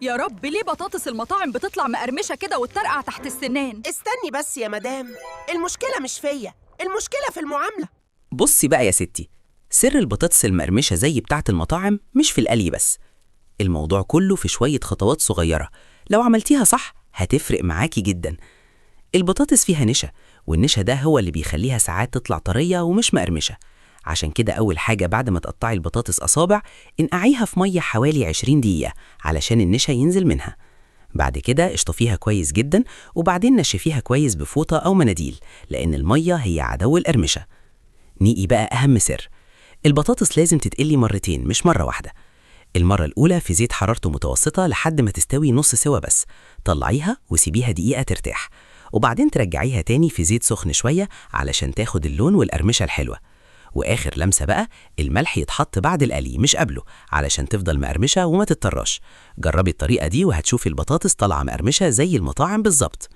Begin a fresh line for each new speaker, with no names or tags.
يا رب ليه بطاطس المطاعم بتطلع مقرمشة كده وتطرقع تحت السنان؟
استني بس يا مدام، المشكلة مش فيا، المشكلة في المعاملة.
بصي بقى يا ستي، سر البطاطس المقرمشة زي بتاعة المطاعم مش في القلي بس. الموضوع كله في شوية خطوات صغيرة لو عملتيها صح هتفرق معاكي جدا. البطاطس فيها نشا، والنشا ده هو اللي بيخليها ساعات تطلع طرية ومش مقرمشة. عشان كده أول حاجة بعد ما تقطعي البطاطس أصابع انقعيها في مية حوالي 20 دقيقة علشان النشا ينزل منها. بعد كده اشطفيها كويس جدا، وبعدين نشفيها كويس بفوطة أو مناديل، لأن المية هي عدو القرمشة. نيجي بقى أهم سر، البطاطس لازم تتقلي مرتين مش مرة واحدة. المرة الأولى في زيت حرارته متوسطة لحد ما تستوي نص سوا بس، طلعيها وسيبيها دقيقة ترتاح، وبعدين ترجعيها تاني في زيت سخن شوية علشان تاخد اللون والقرمشة الحلوة. وآخر لمسة بقى، الملح يتحط بعد القلي مش قبله علشان تفضل مقرمشة وما تتطراش. جربي الطريقة دي وهتشوفي البطاطس طالعة مقرمشة زي المطاعم بالظبط.